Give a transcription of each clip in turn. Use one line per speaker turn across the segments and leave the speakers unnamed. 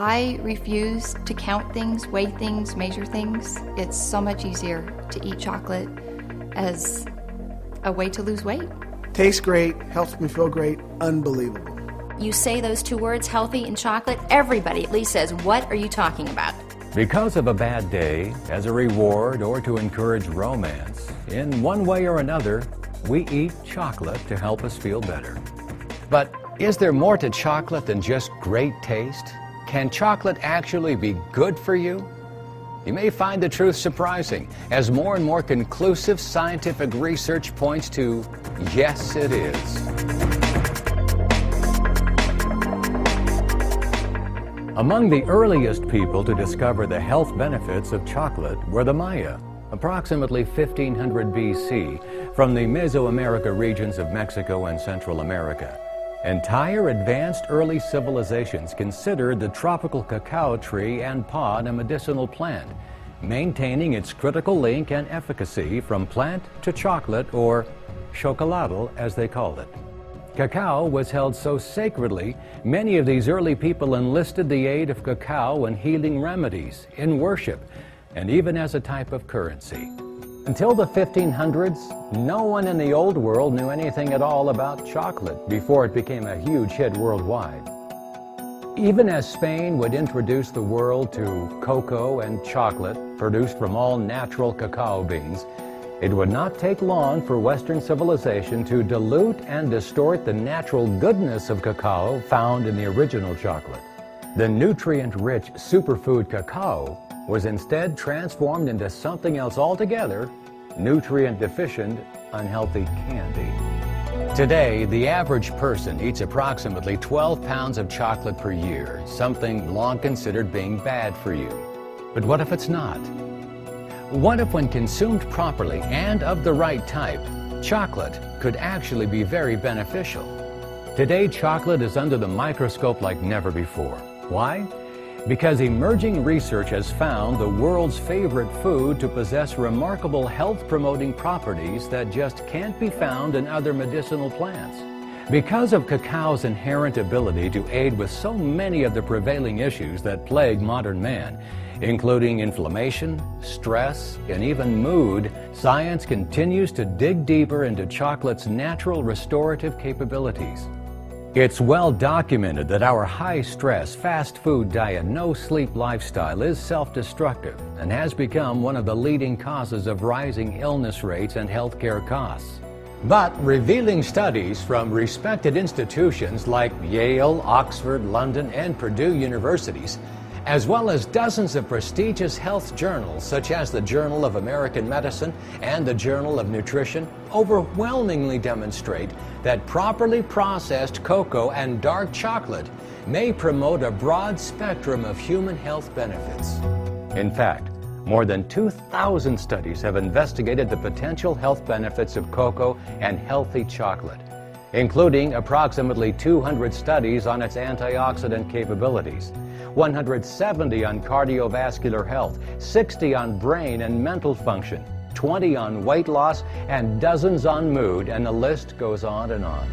I refuse to count things, weigh things, measure things. It's so much easier to eat chocolate as a way to lose weight.
Tastes great, helps me feel great, unbelievable.
You say those two words, healthy and chocolate, everybody at least says, what are you talking about?
Because of a bad day, as a reward, or to encourage romance, in one way or another, we eat chocolate to help us feel better. But is there more to chocolate than just great taste? Can chocolate actually be good for you? You may find the truth surprising, as more and more conclusive scientific research points to, yes, it is. Among the earliest people to discover the health benefits of chocolate were the Maya, approximately 1500 BC, from the Mesoamerica regions of Mexico and Central America. Entire advanced early civilizations considered the tropical cacao tree and pod a medicinal plant, maintaining its critical link and efficacy from plant to chocolate, or chocolado as they called it. Cacao was held so sacredly, many of these early people enlisted the aid of cacao in healing remedies, in worship, and even as a type of currency. Until the 1500s, no one in the old world knew anything at all about chocolate before it became a huge hit worldwide. Even as Spain would introduce the world to cocoa and chocolate produced from all natural cacao beans, it would not take long for Western civilization to dilute and distort the natural goodness of cacao found in the original chocolate. The nutrient-rich superfood cacao was instead transformed into something else altogether, nutrient-deficient, unhealthy candy. Today, the average person eats approximately 12 pounds of chocolate per year, something long considered being bad for you. But what if it's not? What if, when consumed properly and of the right type, chocolate could actually be very beneficial? Today, chocolate is under the microscope like never before. Why? Because emerging research has found the world's favorite food to possess remarkable health-promoting properties that just can't be found in other medicinal plants. Because of cacao's inherent ability to aid with so many of the prevailing issues that plague modern man, including inflammation, stress, and even mood, science continues to dig deeper into chocolate's natural restorative capabilities. It's well documented that our high-stress, fast food diet, no-sleep lifestyle is self-destructive and has become one of the leading causes of rising illness rates and healthcare costs. But revealing studies from respected institutions like Yale, Oxford, London, and Purdue universities, as well as dozens of prestigious health journals such as the Journal of American Medicine and the Journal of Nutrition, overwhelmingly demonstrate that properly processed cocoa and dark chocolate may promote a broad spectrum of human health benefits. In fact, more than 2,000 studies have investigated the potential health benefits of cocoa and healthy chocolate, including approximately 200 studies on its antioxidant capabilities, 170 on cardiovascular health, 60 on brain and mental function, 20 on weight loss, and dozens on mood, and the list goes on and on.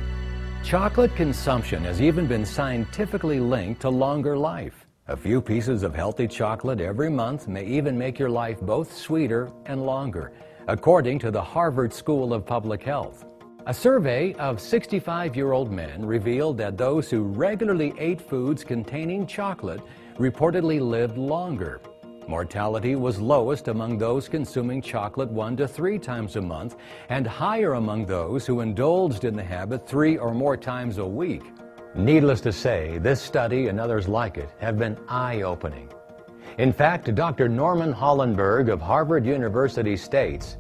Chocolate consumption has even been scientifically linked to longer life. A few pieces of healthy chocolate every month may even make your life both sweeter and longer, according to the Harvard School of Public Health. A survey of 65-year-old men revealed that those who regularly ate foods containing chocolate reportedly lived longer. Mortality was lowest among those consuming chocolate 1 to 3 times a month, and higher among those who indulged in the habit 3 or more times a week. Needless to say, this study and others like it have been eye-opening. In fact, Dr. Norman Hollenberg of Harvard University states,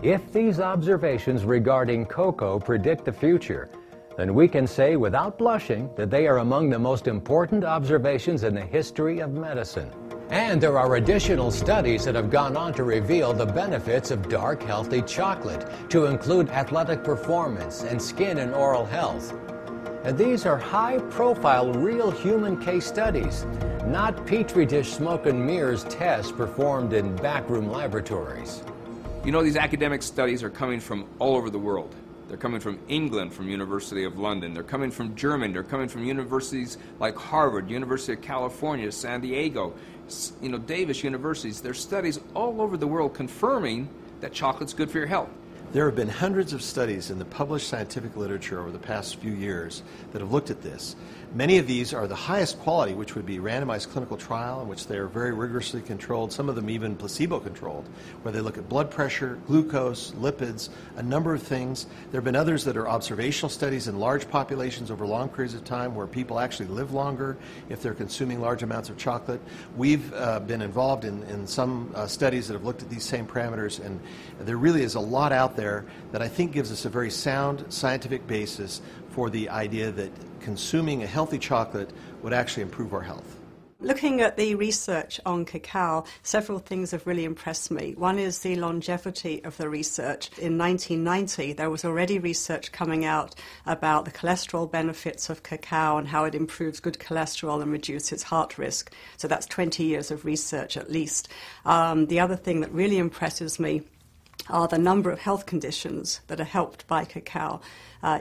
"If these observations regarding cocoa predict the future, then we can say without blushing that they are among the most important observations in the history of medicine." And there are additional studies that have gone on to reveal the benefits of dark, healthy chocolate, to include athletic performance and skin and oral health. And these are high-profile, real human case studies, not Petri dish smoke and mirrors tests performed in backroom laboratories.
You know, these academic studies are coming from all over the world. They're coming from England, from University of London. They're coming from Germany. They're coming from universities like Harvard, University of California, San Diego, Davis universities. There's studies all over the world confirming that chocolate's good for your health.
There have been hundreds of studies in the published scientific literature over the past few years that have looked at this. Many of these are the highest quality, which would be randomized clinical trial, in which they are very rigorously controlled, some of them even placebo-controlled, where they look at blood pressure, glucose, lipids, a number of things. There have been others that are observational studies in large populations over long periods of time where people actually live longer if they're consuming large amounts of chocolate. We've been involved in some studies that have looked at these same parameters, and there really is a lot out there that I think gives us a very sound scientific basis for the idea that consuming a healthy chocolate would actually improve our health.
Looking at the research on cacao, several things have really impressed me. One is the longevity of the research. In 1990, there was already research coming out about the cholesterol benefits of cacao and how it improves good cholesterol and reduces heart risk. So that's 20 years of research at least. The other thing that really impresses me are the number of health conditions that are helped by cacao.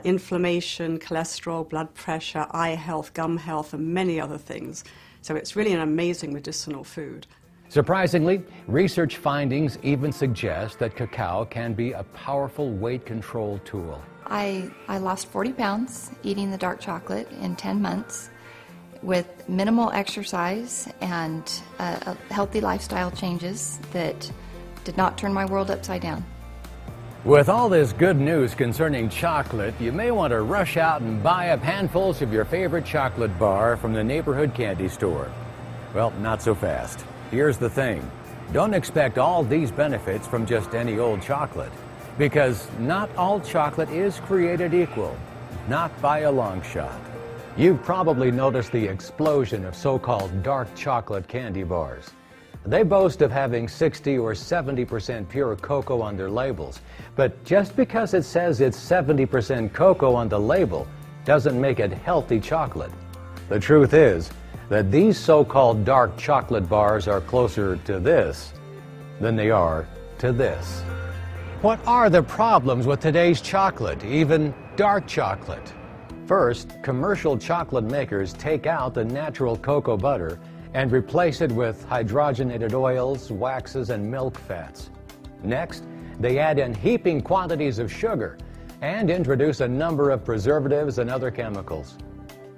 Inflammation, cholesterol, blood pressure, eye health, gum health, and many other things. So it's really an amazing medicinal food.
Surprisingly, research findings even suggest that cacao can be a powerful weight control tool.
I lost 40 pounds eating the dark chocolate in 10 months with minimal exercise and healthy lifestyle changes that did not turn my world upside down.
With all this good news concerning chocolate, you may want to rush out and buy up handfuls of your favorite chocolate bar from the neighborhood candy store. Well, not so fast. Here's the thing. Don't expect all these benefits from just any old chocolate, because not all chocolate is created equal, not by a long shot. You've probably noticed the explosion of so-called dark chocolate candy bars. They boast of having 60 or 70% pure cocoa on their labels, but just because it says it's 70% cocoa on the label doesn't make it healthy chocolate. The truth is that these so-called dark chocolate bars are closer to this than they are to this. What are the problems with today's chocolate, even dark chocolate? First, commercial chocolate makers take out the natural cocoa butter and replace it with hydrogenated oils, waxes, and milk fats. Next, they add in heaping quantities of sugar and introduce a number of preservatives and other chemicals.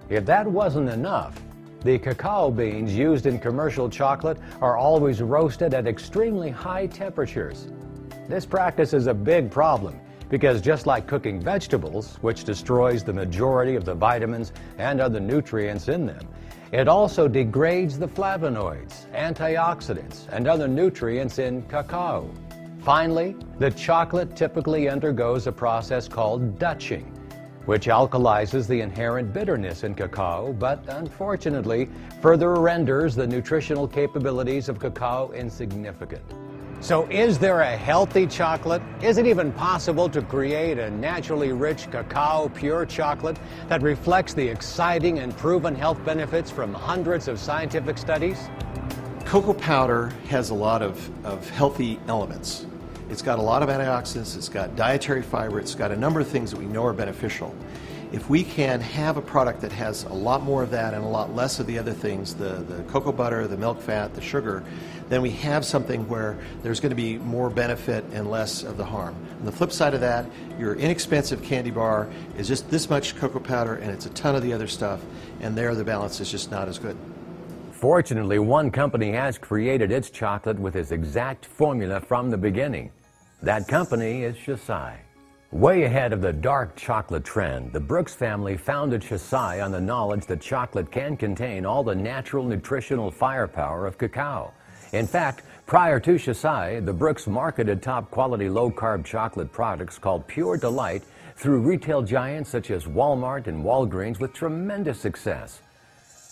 If that wasn't enough, the cacao beans used in commercial chocolate are always roasted at extremely high temperatures. This practice is a big problem because just like cooking vegetables, which destroys the majority of the vitamins and other nutrients in them, it also degrades the flavonoids, antioxidants, and other nutrients in cacao. Finally, the chocolate typically undergoes a process called Dutching, which alkalizes the inherent bitterness in cacao, but unfortunately further renders the nutritional capabilities of cacao insignificant. So is there a healthy chocolate? Is it even possible to create a naturally rich cacao pure chocolate that reflects the exciting and proven health benefits from hundreds of scientific studies?
Cocoa powder has a lot of healthy elements. It's got a lot of antioxidants, it's got dietary fiber, it's got a number of things that we know are beneficial. If we can have a product that has a lot more of that and a lot less of the other things, the cocoa butter, the milk fat, the sugar, then we have something where there's going to be more benefit and less of the harm. On the flip side of that, your inexpensive candy bar is just this much cocoa powder and it's a ton of the other stuff, and there the balance is just not as good.
Fortunately, one company has created its chocolate with its exact formula from the beginning. That company is Cała. Way ahead of the dark chocolate trend, the Brooks family founded Cała on the knowledge that chocolate can contain all the natural nutritional firepower of cacao. In fact, prior to Cała, the Brooks marketed top-quality low-carb chocolate products called Pure Delight through retail giants such as Walmart and Walgreens with tremendous success.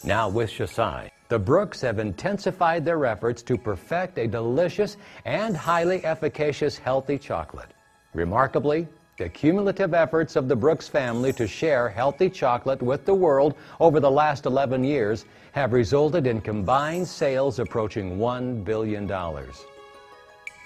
Now with Cała, the Brooks have intensified their efforts to perfect a delicious and highly efficacious healthy chocolate. Remarkably, the cumulative efforts of the Brooks family to share healthy chocolate with the world over the last 11 years have resulted in combined sales approaching $1 billion.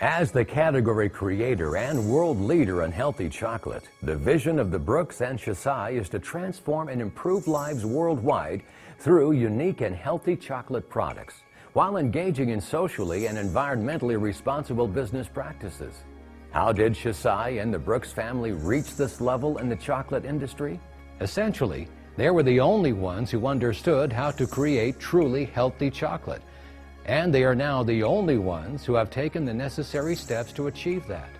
As the category creator and world leader in healthy chocolate, the vision of the Brooks and Cała is to transform and improve lives worldwide through unique and healthy chocolate products, while engaging in socially and environmentally responsible business practices. How did Cała and the Brooks family reach this level in the chocolate industry? Essentially, they were the only ones who understood how to create truly healthy chocolate. And they are now the only ones who have taken the necessary steps to achieve that.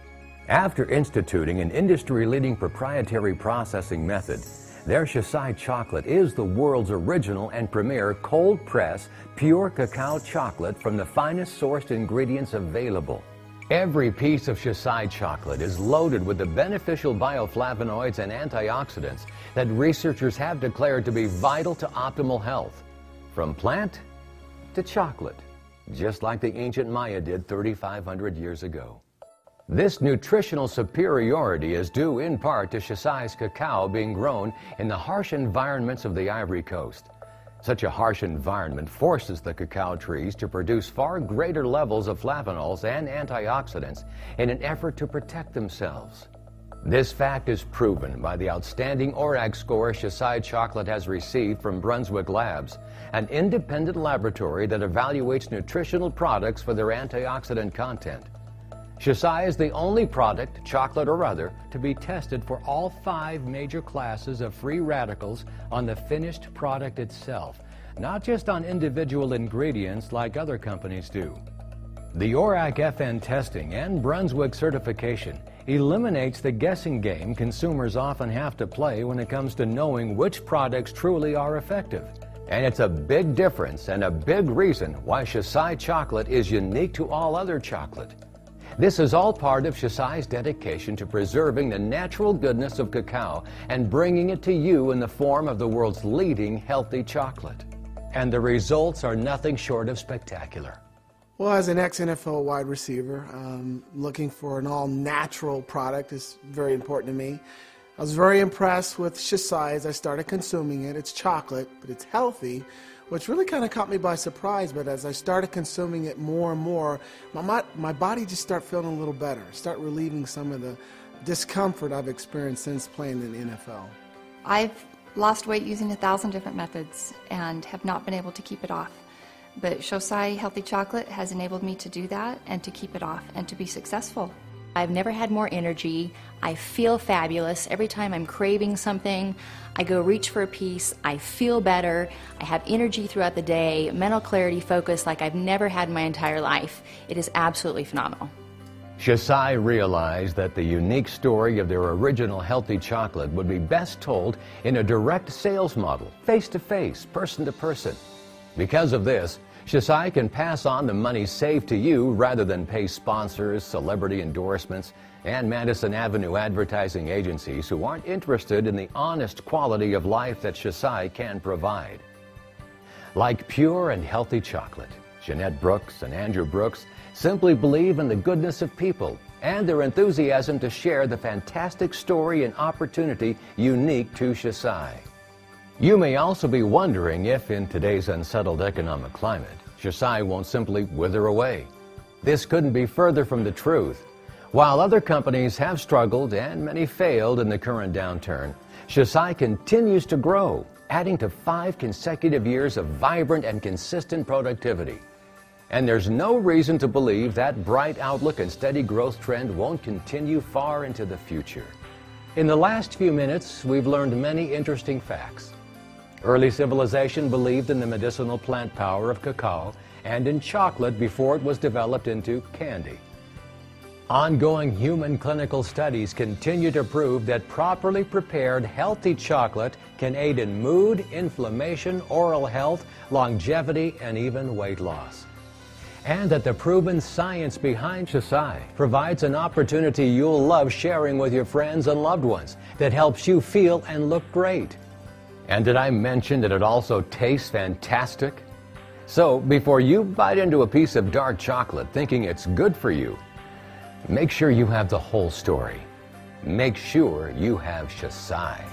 After instituting an industry-leading proprietary processing method, their Cała chocolate is the world's original and premier cold-press, pure cacao chocolate from the finest sourced ingredients available. Every piece of Cała chocolate is loaded with the beneficial bioflavonoids and antioxidants that researchers have declared to be vital to optimal health, from plant to chocolate, just like the ancient Maya did 3,500 years ago. This nutritional superiority is due in part to Cała's cacao being grown in the harsh environments of the Ivory Coast. Such a harsh environment forces the cacao trees to produce far greater levels of flavonols and antioxidants in an effort to protect themselves. This fact is proven by the outstanding ORAC score Cała chocolate has received from Brunswick Labs, an independent laboratory that evaluates nutritional products for their antioxidant content. Cała is the only product, chocolate or other, to be tested for all 5 major classes of free radicals on the finished product itself, not just on individual ingredients like other companies do. The ORAC-FN testing and Brunswick certification eliminates the guessing game consumers often have to play when it comes to knowing which products truly are effective. And it's a big difference and a big reason why Cała chocolate is unique to all other chocolate. This is all part of Cała's dedication to preserving the natural goodness of cacao and bringing it to you in the form of the world's leading healthy chocolate. And the results are nothing short of spectacular.
Well, as an ex-NFL wide receiver, looking for an all-natural product is very important to me. I was very impressed with Cała as I started consuming it. It's chocolate, but it's healthy, which really kind of caught me by surprise. But as I started consuming it more and more, my body just started feeling a little better. Start relieving some of the discomfort I've experienced since playing in the NFL.
I've lost weight using 1,000 different methods and have not been able to keep it off. But Cała Healthy Chocolate has enabled me to do that and to keep it off and to be successful.
I've never had more energy. I feel fabulous. Every time I'm craving something, I go reach for a piece. I feel better. I have energy throughout the day, mental clarity, focus like I've never had in my entire life. It is absolutely phenomenal.
Cała realized that the unique story of their original healthy chocolate would be best told in a direct sales model, face-to-face, person-to-person. Because of this, Cała can pass on the money saved to you rather than pay sponsors, celebrity endorsements, and Madison Avenue advertising agencies who aren't interested in the honest quality of life that Cała can provide. Like pure and healthy chocolate, Jeanette Brooks and Andrew Brooks simply believe in the goodness of people and their enthusiasm to share the fantastic story and opportunity unique to Cała. You may also be wondering if, in today's unsettled economic climate, Cała won't simply wither away. This couldn't be further from the truth. While other companies have struggled and many failed in the current downturn, Cała continues to grow, adding to 5 consecutive years of vibrant and consistent productivity. And there's no reason to believe that bright outlook and steady growth trend won't continue far into the future. In the last few minutes, we've learned many interesting facts. Early civilization believed in the medicinal plant power of cacao and in chocolate before it was developed into candy. Ongoing human clinical studies continue to prove that properly prepared, healthy chocolate can aid in mood, inflammation, oral health, longevity, and even weight loss. And that the proven science behind Cała provides an opportunity you'll love sharing with your friends and loved ones that helps you feel and look great. And did I mention that it also tastes fantastic? So, before you bite into a piece of dark chocolate thinking it's good for you, make sure you have the whole story. Make sure you have Cała.